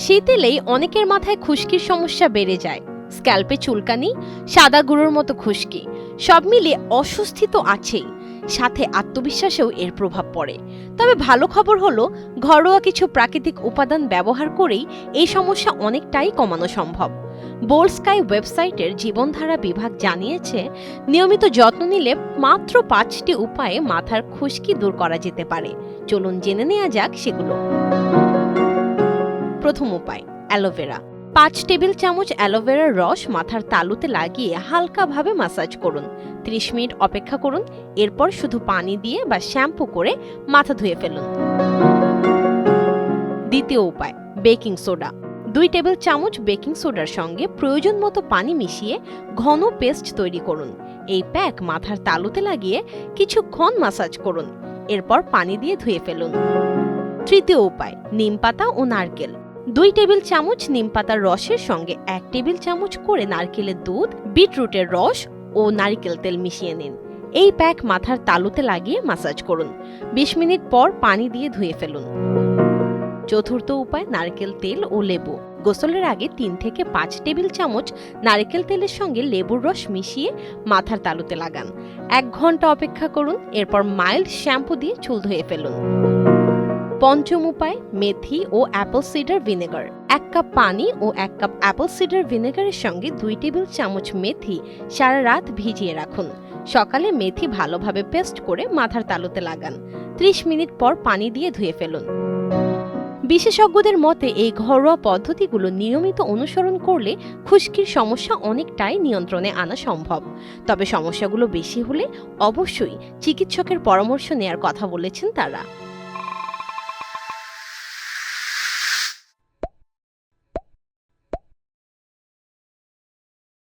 শীত এলেই অনেকের মাথায় খুশকির সমস্যা বেড়ে যায়। স্ক্যাল্পে চুলকানি, সাদা গুঁড়োর মতো খুশকি, সব মিলিয়ে অস্বস্তি তো আছেই, সাথে আত্মবিশ্বাসেও এর প্রভাব পড়ে। তবে ভালো খবর হলো, ঘরোয়া কিছু প্রাকৃতিক উপাদান ব্যবহার করেই এই সমস্যা অনেকটাই কমানো সম্ভব। বোল্ড স্কাই ওয়েবসাইটের জীবনধারা বিভাগ জানিয়েছে, নিয়মিত যত্ন নিলে মাত্র 5টি উপায়ে মাথার খুশকি দূর করা যেতে পারে। চলুন জেনে নেওয়া যাক সেগুলো। প্রথম উপায়, অ্যালোভেরা। 5 টেবিল চামচ অ্যালোভেরার রস মাথার তালুতে লাগিয়ে হালকাভাবে ম্যাসাজ করুন। 30 মিনিট অপেক্ষা করুন, এরপর শুধু পানি দিয়ে বা শ্যাম্পু করে মাথা ধুয়ে ফেলুন। দ্বিতীয় উপায়, বেকিং সোডা। 2 টেবিল চামচ বেকিং সোডার সঙ্গে প্রয়োজন মতো পানি মিশিয়ে ঘন পেস্ট তৈরি করুন। এই প্যাক মাথার তালুতে লাগিয়ে কিছুক্ষণ ম্যাসাজ করুন, এরপর পানি দিয়ে ধুয়ে ফেলুন। তৃতীয় উপায়, নিমপাতা ও নারকেল। 2 টেবিল চামচ নিমপাতার রসের সঙ্গে 1 টেবিল চামচ করে নারকেলের দুধ, বিটরুটের রস ও নারকেল তেল মিশিয়ে নিন। এই প্যাক মাথার তালুতে লাগিয়ে ম্যাসাজ করুন। 20 মিনিট পর পানি দিয়ে ধুয়ে ফেলুন। চতুর্থ উপায়, নারকেল তেল ও লেবু। গোসলের আগে 3 থেকে 5 টেবিল চামচ নারকেল তেলের সঙ্গে লেবুর রস মিশিয়ে মাথার তালুতে লাগান। 1 ঘন্টা অপেক্ষা করুন, এরপর মাইল্ড শ্যাম্পু দিয়ে চুল ধুয়ে ফেলুন। পঞ্চম উপায়, মেথি ও অ্যাপল সিডার ভিনেগার। 1 কাপ পানি ও 1 কাপ অ্যাপল সিডার ভিনেগারের সঙ্গে 2 টেবিল চামচ মেথি সারা রাত ভিজিয়ে রাখুন। সকালে মেথি ভালোভাবে পেস্ট করে মাথার তালুতে লাগান। 30 মিনিট পর পানি দিয়ে ধুয়ে ফেলুন। বিশেষজ্ঞদের মতে এই ঘরোয়া পদ্ধতিগুলো নিয়মিত অনুসরণ করলে খুশকির সমস্যা অনেকটাই নিয়ন্ত্রণে আনা সম্ভব। তবে সমস্যাগুলো বেশি হলে অবশ্যই চিকিৎসকের পরামর্শ নেওয়ার কথা বলেছেন তারা।